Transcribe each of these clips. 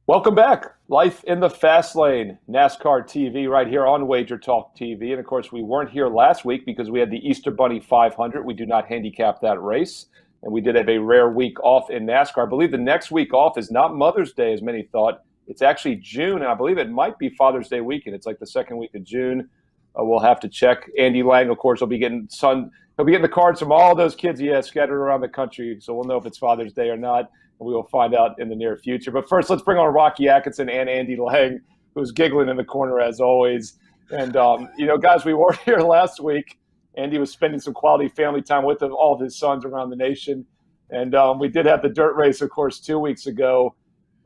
Welcome back. Life in the Fast Lane, NASCAR TV, right here on WagerTalk TV. And of course, we weren't here last week because we had the Easter Bunny 500. We do not handicap that race. And we did have a rare week off in NASCAR. I believe the next week off is not Mother's Day, as many thought. It's actually June, and I believe it might be Father's Day weekend. It's like the second week of June. We'll have to check. Andy Lang, of course, will be getting the cards from all those kids he has scattered around the country. So we'll know if it's Father's Day or not. We will find out in the near future. But first, let's bring on Rocky Atkinson and Andy Lang, who's giggling in the corner as always. And, guys, we weren't here last week. Andy was spending some quality family time with all of his sons around the nation. And we did have the dirt race, of course, 2 weeks ago.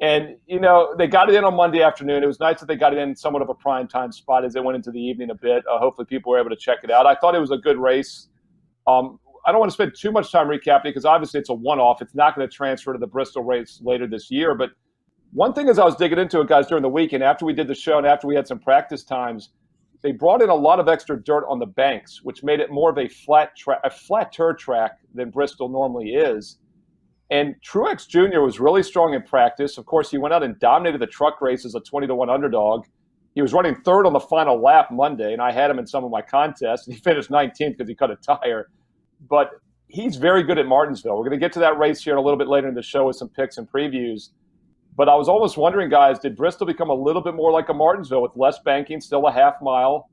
And, they got it in on Monday afternoon. It was nice that they got it in somewhat of a prime time spot as they went into the evening a bit. Hopefully people were able to check it out. I thought it was a good race. I don't want to spend too much time recapping because obviously it's a one-off. It's not going to transfer to the Bristol race later this year. But one thing as I was digging into it, guys, during the weekend, after we did the show and after we had some practice times, they brought in a lot of extra dirt on the banks, which made it more of a flatter track than Bristol normally is. And Truex Jr. was really strong in practice. Of course, he went out and dominated the truck race as a 20-1 underdog. He was running third on the final lap Monday, and I had him in some of my contests. And he finished 19th because he cut a tire. But he's very good at Martinsville. We're going to get to that race here a little bit later in the show with some picks and previews. But I was almost wondering, guys, did Bristol become a little bit more like a Martinsville with less banking, still a half mile?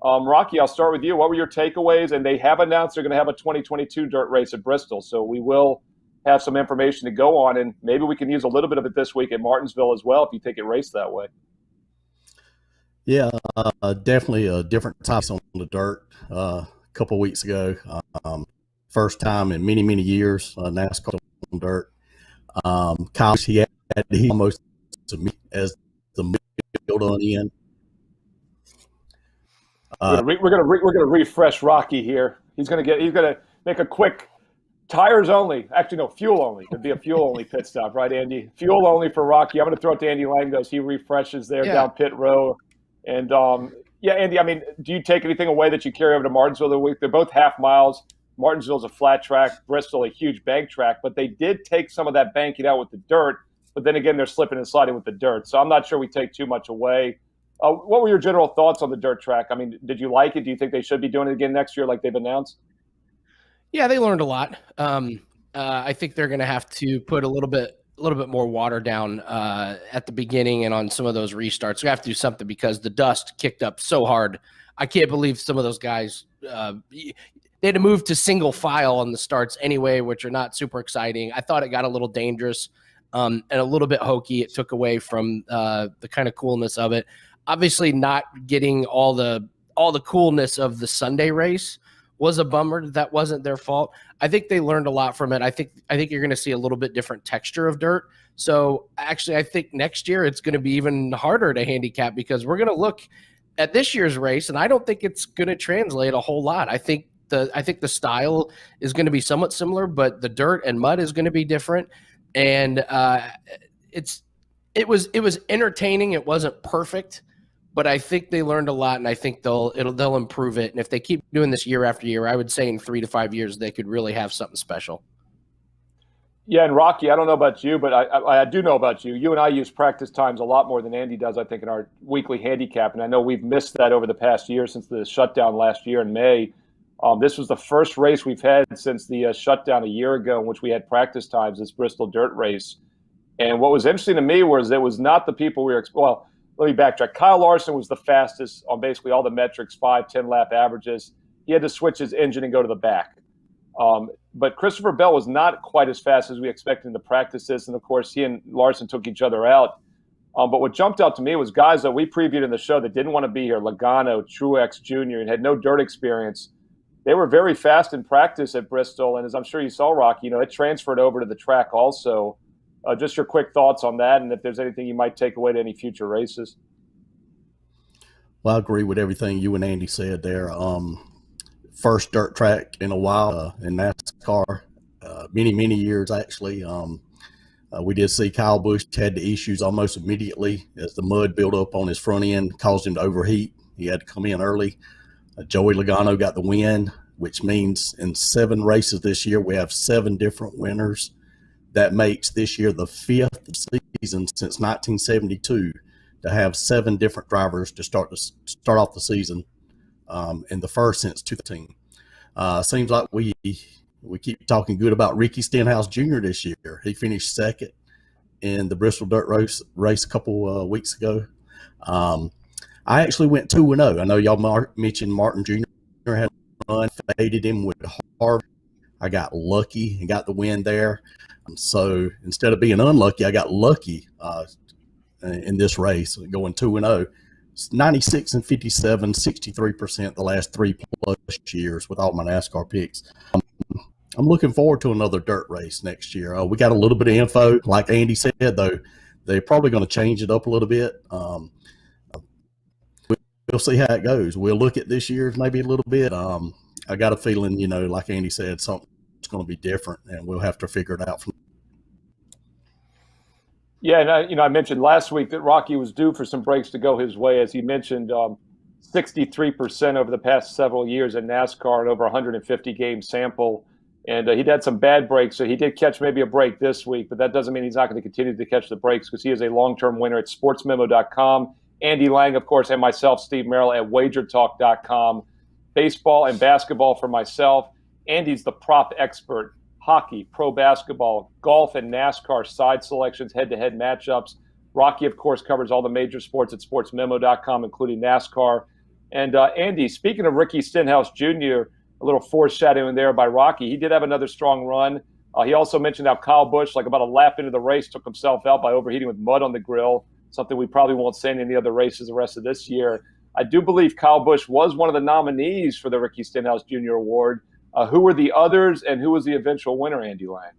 Rocky, I'll start with you. What were your takeaways? And they have announced they're going to have a 2022 dirt race at Bristol. So we will have some information to go on. And maybe we can use a little bit of it this week at Martinsville as well if you take it race that way. Yeah, definitely different types on the dirt. Couple of weeks ago, first time in many years NASCAR on dirt. Kyle, he almost to me as the middle on the end. We're gonna refresh Rocky here. He's gonna make a quick tires only. Actually, no, fuel only. It'd be a fuel only pit stop, right, Andy? Fuel only for Rocky. I'm gonna throw it to Andy Lang as he refreshes there down pit row, and. Yeah, Andy, I mean, do you take anything away that you carry over to Martinsville the week? They're both half miles. Martinsville's a flat track, Bristol a huge bank track, but they did take some of that banking out with the dirt, but then again, they're slipping and sliding with the dirt. So I'm not sure we take too much away. What were your general thoughts on the dirt track? I mean, did you like it? Do you think they should be doing it again next year like they've announced? Yeah, they learned a lot. I think they're going to have to put a little bit more water down at the beginning and on some of those restarts. We have to do something because the dust kicked up so hard. I can't believe some of those guys, they had to move to single file on the starts anyway, which are not super exciting. I thought it got a little dangerous and a little bit hokey. It took away from the kind of coolness of it. Obviously not getting all the coolness of the Sunday race was a bummer. That wasn't their fault. I think they learned a lot from it. I think you're going to see a little bit different texture of dirt. So actually, I think next year it's going to be even harder to handicap because we're going to look at this year's race, and I don't think it's going to translate a whole lot. I think the style is going to be somewhat similar, but the dirt and mud is going to be different. And it was entertaining. It wasn't perfect. But I think they learned a lot, and I think they'll improve it. And if they keep doing this year after year, I would say in 3 to 5 years they could really have something special. Yeah, and Rocky, I don't know about you, but I do know about you. You and I use practice times a lot more than Andy does, I think, in our weekly handicap. And I know we've missed that over the past year since the shutdown last year in May. This was the first race we've had since the shutdown a year ago in which we had practice times, this Bristol dirt race. And what was interesting to me was it was not the people we were let me backtrack. Kyle Larson was the fastest on basically all the metrics, 5-10 lap averages. He had to switch his engine and go to the back. But Christopher Bell was not quite as fast as we expected in the practices. And, of course, he and Larson took each other out. But what jumped out to me was guys that we previewed in the show that didn't want to be here, Logano, Truex Jr., and had no dirt experience. They were very fast in practice at Bristol. And as I'm sure you saw, Rocky, it transferred over to the track also. Just your quick thoughts on that, and if there's anything you might take away to any future races. Well, I agree with everything you and Andy said there. First dirt track in a while in NASCAR, many years actually. We did see Kyle Busch had the issues almost immediately as the mud built up on his front end, caused him to overheat. He had to come in early. Joey Logano got the win, which means in 7 races this year we have 7 different winners. that makes this year the 5th season since 1972 to have 7 different drivers to start off the season, and the first since 2013. Seems like we keep talking good about Ricky Stenhouse Jr. this year. He finished second in the Bristol Dirt race a couple weeks ago. I actually went 2-0. I know y'all mentioned Martin Jr. had run, faded him with Harvey. I got lucky and got the win there. So instead of being unlucky, I got lucky in this race, going 2-0. 96 and 57, 63% the last 3+ years with all my NASCAR picks. I'm looking forward to another dirt race next year. We got a little bit of info. Like Andy said, though, they're probably going to change it up a little bit. We'll see how it goes. We'll look at this year's maybe a little bit. I got a feeling, like Andy said, something's going to be different, and we'll have to figure it out. Yeah, and I mentioned last week that Rocky was due for some breaks to go his way. As he mentioned, 63% over the past several years in NASCAR and over 150 game sample. And he'd had some bad breaks, so he did catch maybe a break this week, but that doesn't mean he's not going to continue to catch the breaks because he is a long-term winner at sportsmemo.com. Andy Lang, of course, and myself, Steve Merril, at WagerTalk.com. Baseball and basketball for myself. Andy's the prop expert. Hockey, pro basketball, golf, and NASCAR side selections, head-to-head matchups. Rocky, of course, covers all the major sports at sportsmemo.com, including NASCAR. And Andy, speaking of Ricky Stenhouse Jr., a little foreshadowing there by Rocky, he did have another strong run. He also mentioned how Kyle Busch, like about a lap into the race, took himself out by overheating with mud on the grill, something we probably won't see in any other races the rest of this year. I do believe Kyle Busch was one of the nominees for the Ricky Stenhouse Jr. Award. Who were the others, and who was the eventual winner, Andy Lang?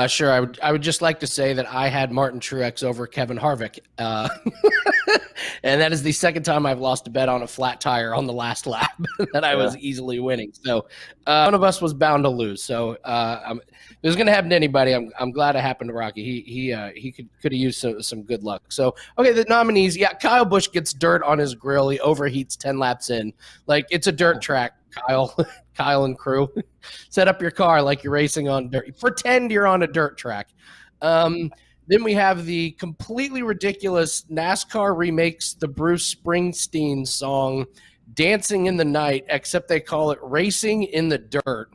Sure. I would just like to say that I had Martin Truex over Kevin Harvick. And that is the second time I've lost a bet on a flat tire on the last lap that I was easily winning. So one of us was bound to lose. So if it was going to happen to anybody, I'm glad it happened to Rocky. He could have used some good luck. So, okay, the nominees. Yeah, Kyle Busch gets dirt on his grill. He overheats 10 laps in. Like, it's a dirt track, Kyle and crew. Set up your car like you're racing on dirt. Pretend you're on a dirt track. Then we have the completely ridiculous NASCAR remakes the Bruce Springsteen song Dancing in the Night, except they call it Racing in the Dirt.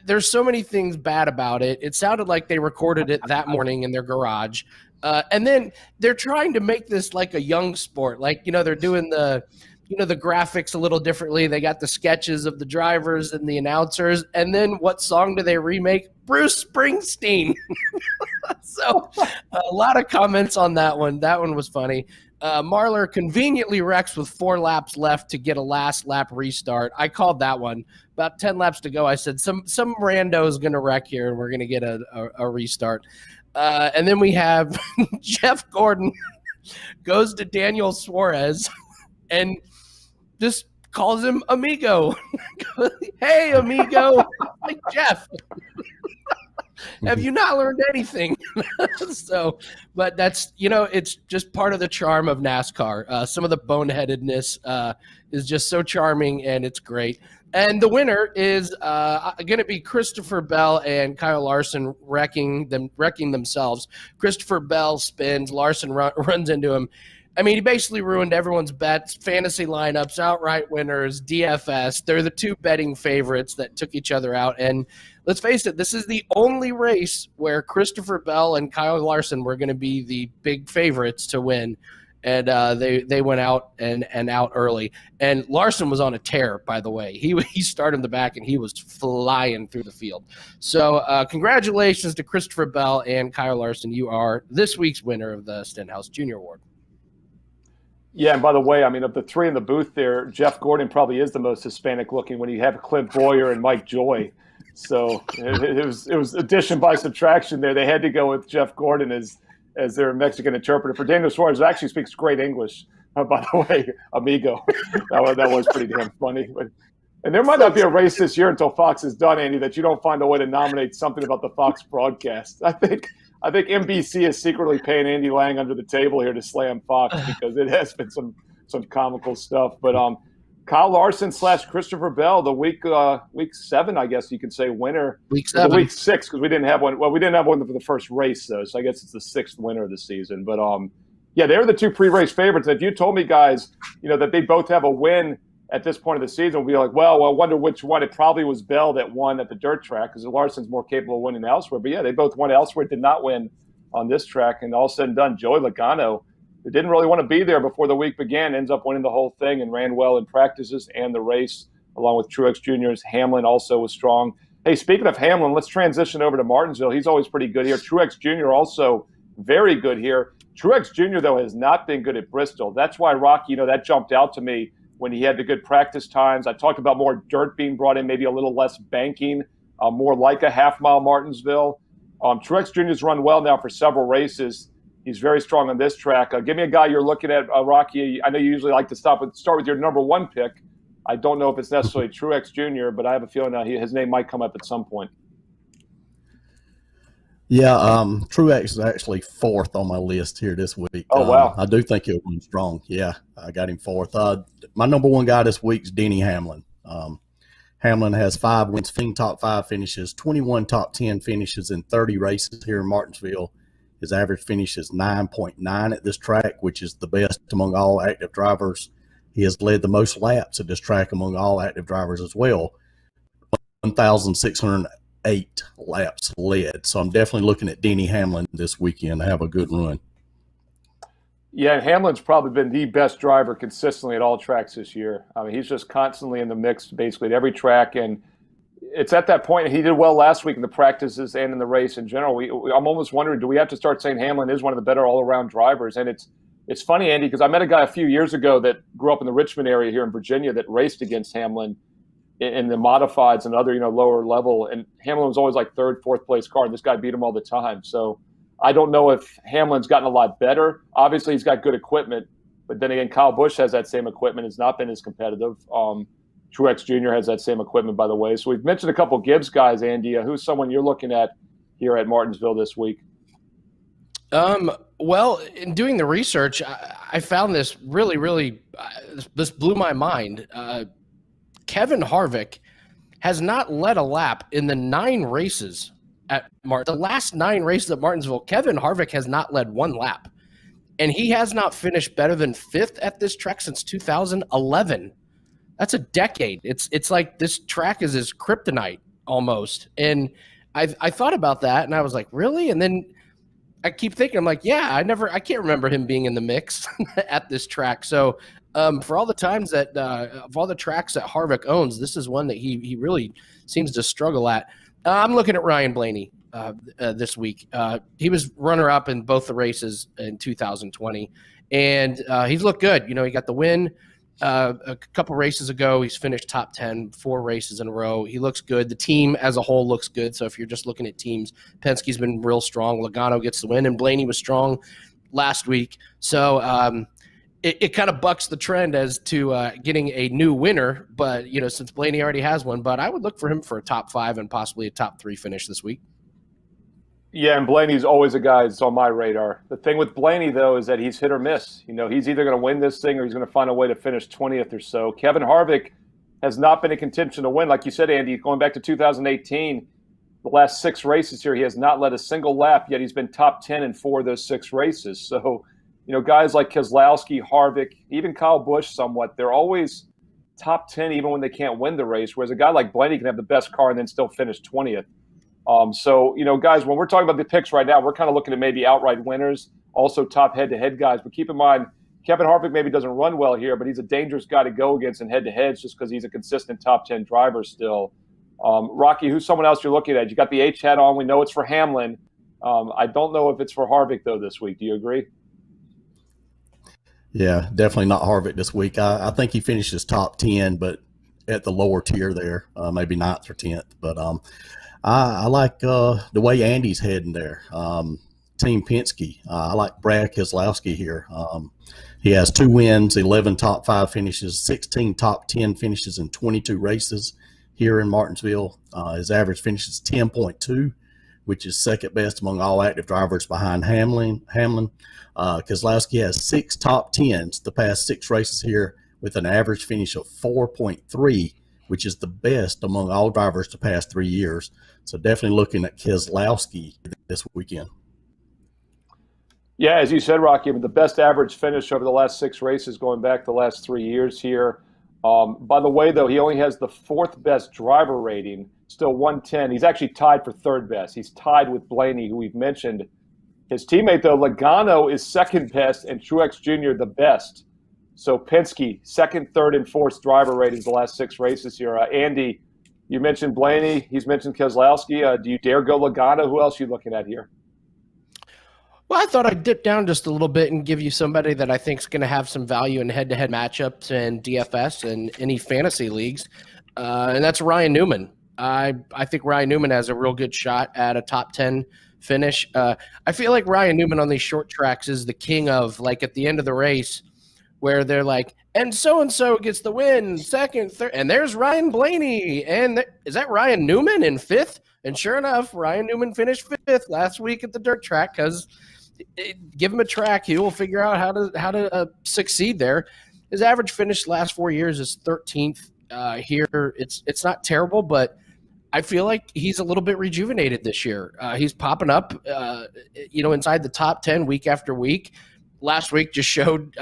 There's so many things bad about it. It sounded like they recorded it that morning in their garage. And then they're trying to make this like a young sport. Like, they're doing the graphics a little differently. They got the sketches of the drivers and the announcers. And then what song do they remake? Bruce Springsteen. So a lot of comments on that one. That one was funny. Marlar conveniently wrecks with 4 laps left to get a last lap restart. I called that one. About 10 laps to go, I said, some rando is going to wreck here, and we're going to get a restart. And then we have Jeff Gordon goes to Daniel Suarez and just calls him amigo. Hey, amigo. Like, Jeff, have you not learned anything? So, but that's, it's just part of the charm of NASCAR. Some of the boneheadedness is just so charming, and it's great. And the winner is going to be Christopher Bell and Kyle Larson wrecking themselves. Christopher Bell spins, Larson runs into him. I mean, he basically ruined everyone's bets, fantasy lineups, outright winners, DFS. They're the 2 betting favorites that took each other out. And let's face it, this is the only race where Christopher Bell and Kyle Larson were going to be the big favorites to win. And they went out and out early. And Larson was on a tear, by the way. He started in the back, and he was flying through the field. So congratulations to Christopher Bell and Kyle Larson. You are this week's winner of the Stenhouse Jr. Award. Yeah, and by the way, I mean, of the 3 in the booth there, Jeff Gordon probably is the most Hispanic looking when you have Clint Boyer and Mike Joy. So it was addition by subtraction there. They had to go with Jeff Gordon as their Mexican interpreter. For Daniel Suarez, who actually speaks great English, by the way, amigo. That was pretty damn funny. And there might not be a race this year until Fox is done, Andy, that you don't find a way to nominate something about the Fox broadcast. I think NBC is secretly paying Andy Lang under the table here to slam Fox because it has been some comical stuff. But Kyle Larson / Christopher Bell, the week 7, I guess you could say, winner. Week 7. Week 6, because we didn't have one. Well, we didn't have one for the first race, though, so I guess it's the 6th winner of the season. But, yeah, they're the 2 pre-race favorites. And if you told me, guys, that they both have a win at this point of the season, we'd be like, well, I wonder which one. It probably was Bell that won at the dirt track because Larson's more capable of winning elsewhere. But, yeah, they both won elsewhere, did not win on this track. And all said and done, Joey Logano, who didn't really want to be there before the week began, ends up winning the whole thing and ran well in practices and the race, along with Truex Jr.'s Hamlin also was strong. Hey, speaking of Hamlin, let's transition over to Martinsville. He's always pretty good here. Truex Jr. also very good here. Truex Jr., though, has not been good at Bristol. That's why, Rocky, that jumped out to me when he had the good practice times. I talked about more dirt being brought in, maybe a little less banking, more like a half-mile Martinsville. Truex Jr.'s run well now for several races. He's very strong on this track. Give me a guy you're looking at, Rocky. I know you usually like to start with your number 1 pick. I don't know if it's necessarily Truex Jr., but I have a feeling his name might come up at some point. Yeah, Truex is actually 4th on my list here this week. Oh, wow. I do think he'll run strong. Yeah, I got him 4th. My number 1 guy this week is Denny Hamlin. Hamlin has 5 wins, 15 top 5 finishes, 21 top 10 finishes in 30 races here in Martinsville. His average finish is 9.9 at this track, which is the best among all active drivers. He has led the most laps at this track among all active drivers as well, 1,608 laps led. So I'm definitely looking at Denny Hamlin this weekend to have a good run. Yeah, and Hamlin's probably been the best driver consistently at all tracks this year. I mean, he's just constantly in the mix basically at every track, and it's at that point. He did well last week in the practices and in the race in general. I'm almost wondering, do we have to start saying Hamlin is one of the better all-around drivers? And it's funny, Andy, because I met a guy a few years ago that grew up in the Richmond area here in Virginia that raced against Hamlin in the modifieds and other lower level, and Hamlin was always like 3rd, 4th place car, and this guy beat him all the time. So I don't know if Hamlin's gotten a lot better. Obviously, he's got good equipment, but then again, Kyle Busch has that same equipment. Has not been as competitive. Truex Jr. has that same equipment, by the way. So we've mentioned a couple Gibbs guys, Andy. Who's someone you're looking at here at Martinsville this week? Well, in doing the research, I found this really, this blew my mind. Kevin Harvick has not led a lap in the 9 races at the last 9 races at Martinsville. Kevin Harvick has not led 1 lap, and he has not finished better than 5th at this track since 2011. That's a decade. It's like this track is his kryptonite almost. And I thought about that, and I was like, really? And then I keep thinking, I'm like, yeah, I can't remember him being in the mix at this track. So for all the times that of all the tracks that Harvick owns, this is one that he really seems to struggle at. I'm looking at Ryan Blaney this week. He was runner-up in both the races in 2020, and he's looked good. He got the win a couple races ago. He's finished top 10 4 races in a row. He looks good. The team as a whole looks good. So if you're just looking at teams, Penske's been real strong. Logano gets the win, and Blaney was strong last week. So it kind of bucks the trend as to getting a new winner. But, since Blaney already has one, but I would look for him for a top 5 and possibly a top 3 finish this week. Yeah, and Blaney's always a guy that's on my radar. The thing with Blaney, though, is that he's hit or miss. He's either going to win this thing or he's going to find a way to finish 20th or so. Kevin Harvick has not been in contention to win. Like you said, Andy, going back to 2018, the last 6 races here, he has not led a single lap, yet he's been top 10 in 4 of those 6 races. So, guys like Keselowski, Harvick, even Kyle Busch somewhat, they're always top 10 even when they can't win the race, whereas a guy like Blaney can have the best car and then still finish 20th. So, guys, when we're talking about the picks right now, we're kind of looking at maybe outright winners, also top head-to-head guys. But keep in mind, Kevin Harvick maybe doesn't run well here, but he's a dangerous guy to go against in head-to-heads just because he's a consistent top 10 driver still. Rocky, who's someone else you're looking at? You got the H hat on. We know it's for Hamlin. I don't know if it's for Harvick, though, this week. Do you agree? Yeah, definitely not Harvick this week. I think he finishes top 10, but at the lower tier there, maybe 9th or 10th. But I like the way Andy's heading there. Team Penske. I like Brad Keselowski here. He has 2 wins, 11 top 5 finishes, 16 top 10 finishes in 22 races here in Martinsville. His average finish is 10.2, which is second best among all active drivers behind Hamlin. Keselowski has 6 top 10s the past 6 races here with an average finish of 4.3, which is the best among all drivers the past 3 years. So definitely looking at Keselowski this weekend. Yeah, as you said, Rocky, the best average finish over the last 6 races going back the last 3 years here. By the way, though, he only has the 4th best driver rating, still 110. He's actually tied for 3rd best. He's tied with Blaney, who we've mentioned. His teammate, though, Logano, is 2nd best, and Truex Jr. the best. So Penske, 2nd, 3rd, and 4th driver ratings the last 6 races here. Andy, you mentioned Blaney. He's mentioned Keselowski. Do you dare go Logano? Who else are you looking at here? Well, I thought I'd dip down just a little bit and give you somebody that I think is going to have some value in head-to-head matchups and DFS and any fantasy leagues, and that's Ryan Newman. I think Ryan Newman has a real good shot at a top 10 finish. I feel like Ryan Newman on these short tracks is the king of, like, at the end of the race where they're like, and so-and-so gets the win, 2nd, 3rd, and there's Ryan Blaney, and is that Ryan Newman in 5th? And sure enough, Ryan Newman finished 5th last week at the dirt track because – give him a track, he will figure out how to succeed there. His average finish last 4 years is 13th here. It's not terrible, but I feel like he's a little bit rejuvenated this year. He's popping up, inside the top 10 week after week. Last week just showed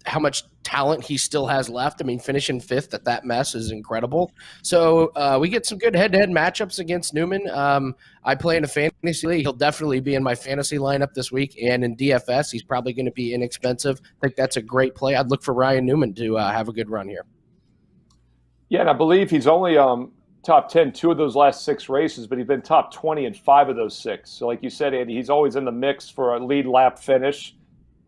how much talent he still has left. I mean, finishing 5th at that mess is incredible. So we get some good head-to-head matchups against Newman. I play in a fantasy league. He'll definitely be in my fantasy lineup this week, and in DFS, he's probably going to be inexpensive. I think that's a great play. I'd look for Ryan Newman to have a good run here. Yeah, and I believe he's only top 10 2 of those last 6 races, but he's been top 20 in 5 of those 6. So like you said, Andy, he's always in the mix for a lead lap finish.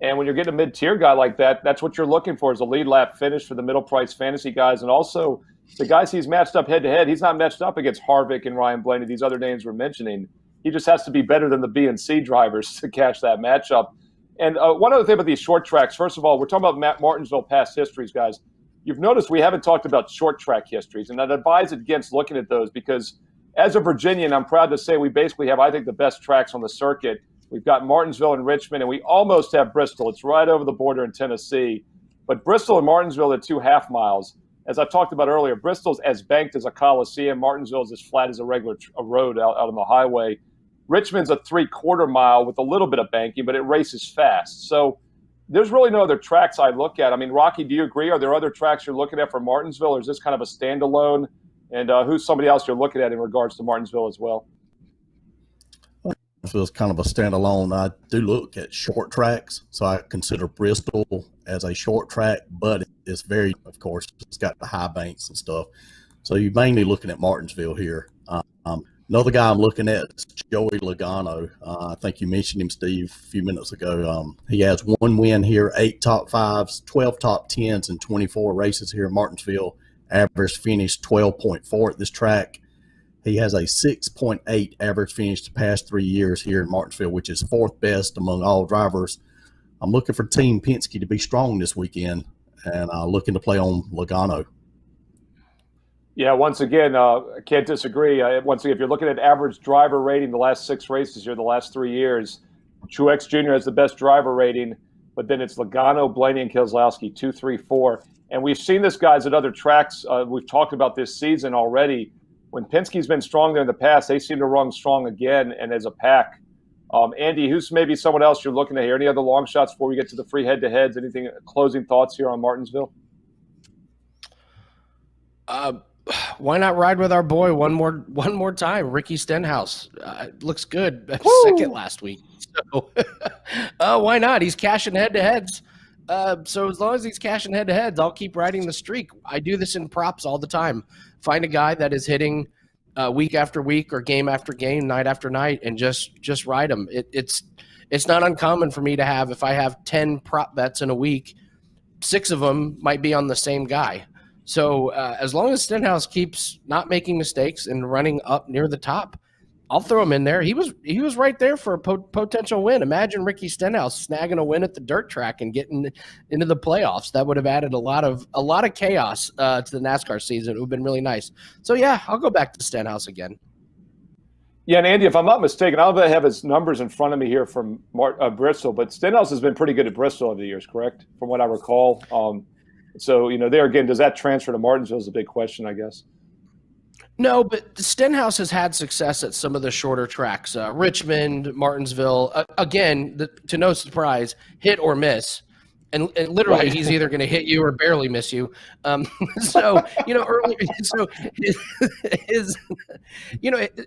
And when you're getting a mid-tier guy like that, that's what you're looking for, is a lead lap finish for the middle-price fantasy guys. And also the guys he's matched up head-to-head, he's not matched up against Harvick and Ryan Blaney, these other names we're mentioning. He just has to be better than the B and C drivers to catch that matchup. And one other thing about these short tracks, first of all, we're talking about Martinsville past histories, guys. You've noticed we haven't talked about short track histories, and I'd advise against looking at those because as a Virginian, I'm proud to say we basically have, I think, the best tracks on the circuit. We've got Martinsville and Richmond, and we almost have Bristol. It's right over the border in Tennessee. But Bristol and Martinsville are 2 half miles. As I talked about earlier, Bristol's as banked as a coliseum. Martinsville's as flat as a regular road out on the highway. Richmond's a 3/4 mile with a little bit of banking, but it races fast. So there's really no other tracks I look at. I mean, Rocky, do you agree? Are there other tracks you're looking at for Martinsville, or is this kind of a standalone? And who's somebody else you're looking at in regards to Martinsville as well? It's kind of a standalone. I do look at short tracks, so I consider Bristol as a short track, but it's very, of course, it's got the high banks and stuff. So you're mainly looking at Martinsville here. Another guy I'm looking at is Joey Logano. I think you mentioned him, Steve, a few minutes ago. He has 1 win here, 8 top 5s, 12 top 10s, and 24 races here in Martinsville. Average finish 12.4 at this track. He has a 6.8 average finish the past 3 years here in Martinsville, which is 4th best among all drivers. I'm looking for Team Penske to be strong this weekend, and looking to play on Logano. Yeah, once again, I can't disagree. Once again, if you're looking at average driver rating the last 6 races here, the last 3 years, Truex Jr. has the best driver rating, but then it's Logano, Blaney, and Keselowski, 2, 3, 4. And we've seen this, guys, at other tracks. We've talked about this season already. When Penske's been strong there in the past, they seem to run strong again and as a pack. Andy, who's maybe someone else you're looking at here? Any other long shots before we get to the free head-to-heads? Anything, closing thoughts here on Martinsville? Why not ride with our boy one more time? Ricky Stenhouse looks good. Second last week. So why not? He's cashing head-to-heads. So as long as he's cashing head-to-heads, I'll keep riding the streak. I do this in props all the time. Find a guy that is hitting week after week or game after game, night after night, and just ride him. It's not uncommon for me to have, if I have 10 prop bets in a week, 6 of them might be on the same guy. So as long as Stenhouse keeps not making mistakes and running up near the top, I'll throw him in there. He was right there for a potential win. Imagine Ricky Stenhouse snagging a win at the dirt track and getting into the playoffs. That would have added a lot of chaos to the NASCAR season. It would have been really nice. So yeah, I'll go back to Stenhouse again. Yeah, and Andy, if I'm not mistaken, I don't have his numbers in front of me here from Bristol, but Stenhouse has been pretty good at Bristol over the years, correct? From what I recall. So, there again, does that transfer to Martinsville is a big question, I guess. No, but Stenhouse has had success at some of the shorter tracks. Richmond, Martinsville, again, to no surprise, hit or miss. And literally, Right. He's either going to hit you or barely miss you. So, earlier, so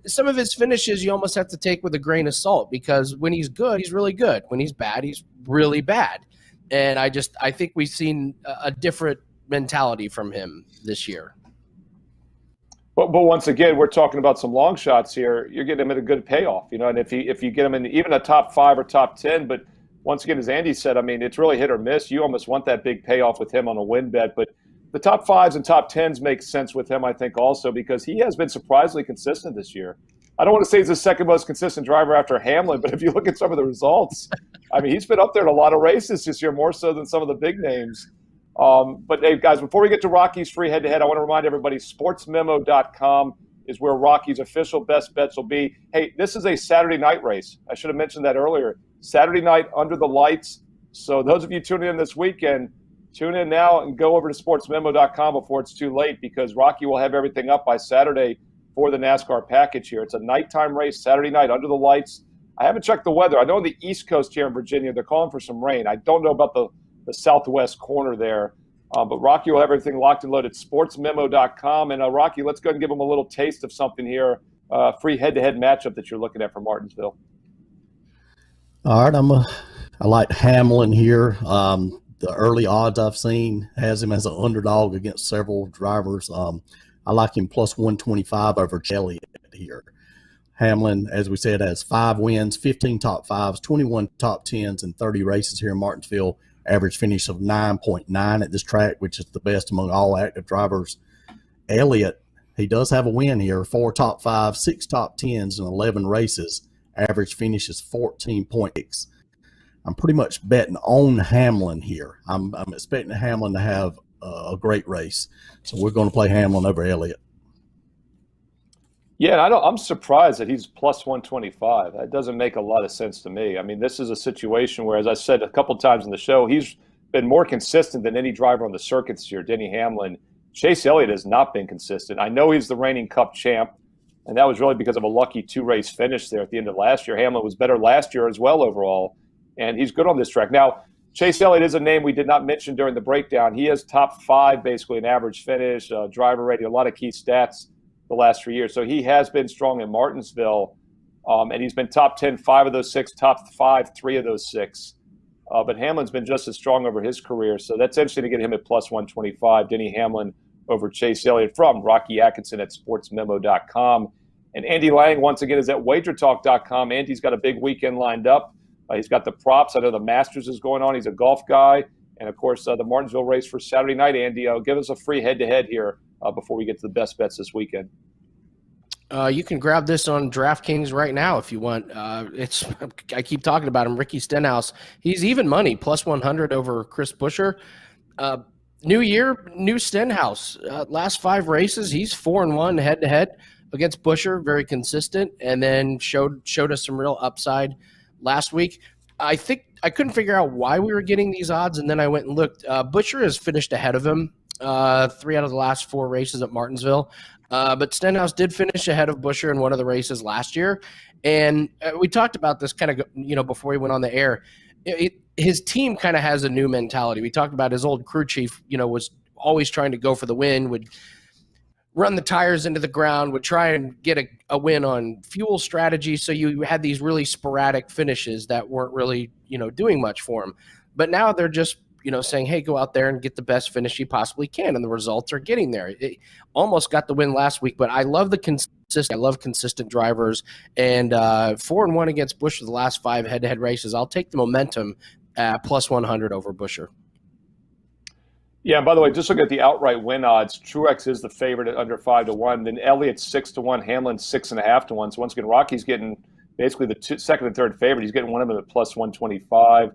some of his finishes you almost have to take with a grain of salt, because when he's good, he's really good. When he's bad, he's really bad. And I think we've seen a different mentality from him this year. But once again, we're talking about some long shots here. You're getting him at a good payoff, and if you get him in even a top 5 or top 10, but once again, as Andy said, I mean, it's really hit or miss. You almost want that big payoff with him on a win bet, but the top 5s and top 10s make sense with him, I think, also because he has been surprisingly consistent this year. I don't want to say he's the second most consistent driver after Hamlin, but if you look at some of the results, I mean, he's been up there in a lot of races this year, more so than some of the big names. But hey, guys, before we get to Rocky's free head-to-head, I want to remind everybody, sportsmemo.com is where Rocky's official best bets will be. Hey, this is a Saturday night race. I should have mentioned that earlier. Saturday night under the lights. So those of you tuning in this weekend, tune in now and go over to sportsmemo.com before it's too late, because Rocky will have everything up by Saturday for the NASCAR package here. It's a nighttime race, Saturday night under the lights. I haven't checked the weather. I know on the East Coast here in Virginia, they're calling for some rain. I don't know about the southwest corner there. But Rocky will have everything locked and loaded. Sportsmemo.com. And Rocky, let's go ahead and give them a little taste of something here. Free head-to-head matchup that you're looking at for Martinsville. All right, I like Hamlin here. The early odds I've seen has him as an underdog against several drivers. I like him plus 125 over Elliott here. Hamlin, as we said, has 5 wins, 15 top 5s, 21 top 10s, and 30 races here in Martinsville. Average finish of 9.9 at this track, which is the best among all active drivers. Elliott, he does have a win here, 4 top 5s, 6 top 10s, and 11 races. Average finish is 14.6. I'm pretty much betting on Hamlin here. I'm expecting Hamlin to have a great race. So we're going to play Hamlin over Elliott. Yeah, and I'm surprised that he's plus 125. That doesn't make a lot of sense to me. I mean, this is a situation where, as I said a couple times in the show, he's been more consistent than any driver on the circuit this year, Denny Hamlin. Chase Elliott has not been consistent. I know he's the reigning Cup champ, and that was really because of a lucky 2-race finish there at the end of last year. Hamlin was better last year as well overall, and he's good on this track. Now, Chase Elliott is a name we did not mention during the breakdown. He has top 5 basically in average finish, driver rating, a lot of key stats the last 3 years. So he has been strong in Martinsville, and he's been top 10, 5 of those 6, top 5, 3 of those 6. But Hamlin's been just as strong over his career. So that's interesting to get him at plus 125. Denny Hamlin over Chase Elliott from Rocky Atkinson at sportsmemo.com. And Andy Lang, once again, is at WagerTalk.com. Andy's got a big weekend lined up. He's got the props. I know the Masters is going on. He's a golf guy. And, of course, the Martinsville race for Saturday night. Andy, give us a free head-to-head here before we get to the best bets this weekend. You can grab this on DraftKings right now if you want. I keep talking about him, Ricky Stenhouse. He's even money, plus 100 over Chris Buescher. New year, new Stenhouse. Last 5 races, he's 4-1 head-to-head against Buescher, very consistent, and then showed us some real upside last week. I think I couldn't figure out why we were getting these odds, and then I went and looked. Buescher has finished ahead of him 3 out of the last 4 races at Martinsville. But Stenhouse did finish ahead of Buescher in one of the races last year. And we talked about this kind of, before he went on the air. His team kind of has a new mentality. We talked about his old crew chief, was always trying to go for the win, would run the tires into the ground, would try and get a win on fuel strategy. So you had these really sporadic finishes that weren't really, doing much for him. But now they're just, saying, hey, go out there and get the best finish you possibly can. And the results are getting there. It almost got the win last week, but I love consistent drivers. And 4-1 against Buescher the last 5 head-to-head races. I'll take the momentum at plus 100 over Buescher. Yeah, and by the way, just look at the outright win odds. Truex is the favorite at under 5-1. Then Elliott's 6-1. Hamlin's 6.5-1. So once again, Rocky's getting basically the second and third favorite. He's getting one of them at plus 125.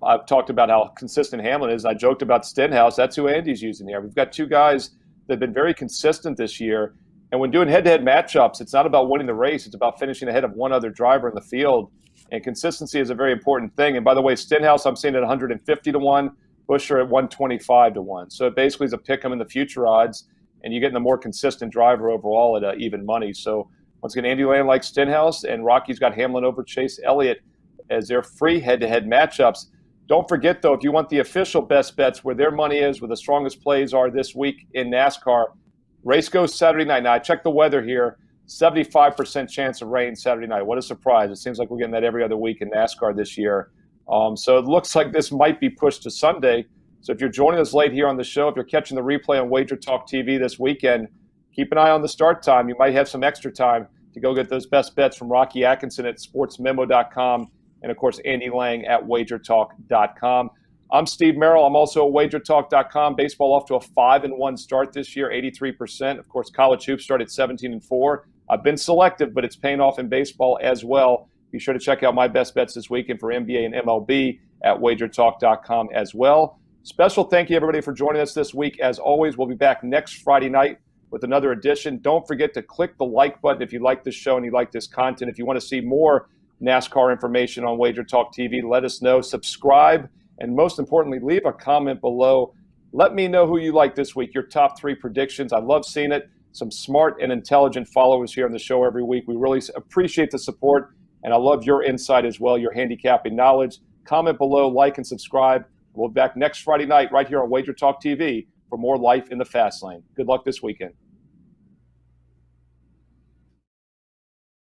I've talked about how consistent Hamlin is. I joked about Stenhouse. That's who Andy's using here. We've got 2 guys that have been very consistent this year. And when doing head-to-head matchups, it's not about winning the race. It's about finishing ahead of one other driver in the field. And consistency is a very important thing. And by the way, Stenhouse, I'm seeing at 150-1. Buescher at 125 to 1. So it basically is a pick 'em in the future odds, and you're getting a more consistent driver overall at even money. So once again, Andy Land likes Stenhouse, and Rocky's got Hamlin over Chase Elliott as their free head-to-head matchups. Don't forget, though, if you want the official best bets where their money is, where the strongest plays are this week in NASCAR, race goes Saturday night. Now, I checked the weather here. 75% chance of rain Saturday night. What a surprise. It seems like we're getting that every other week in NASCAR this year. So it looks like this might be pushed to Sunday. So if you're joining us late here on the show, if you're catching the replay on WagerTalk TV this weekend, keep an eye on the start time. You might have some extra time to go get those best bets from Rocky Atkinson at sportsmemo.com and, of course, Andy Lang at wagertalk.com. I'm Steve Merril. I'm also at wagertalk.com. Baseball off to a 5-1 start this year, 83%. Of course, college hoops start at 17-4. I've been selective, but it's paying off in baseball as well. Be sure to check out my best bets this weekend for NBA and MLB at wagertalk.com as well. Special thank you, everybody, for joining us this week. As always, we'll be back next Friday night with another edition. Don't forget to click the like button if you like this show and you like this content. If you want to see more NASCAR information on WagerTalk TV, let us know. Subscribe, and most importantly, leave a comment below. Let me know who you like this week, your top 3 predictions. I love seeing it. Some smart and intelligent followers here on the show every week. We really appreciate the support, and I love your insight as well, your handicapping knowledge. Comment below, like, and subscribe. We'll be back next Friday night right here on WagerTalk TV for more Life in the Fast Lane. Good luck this weekend.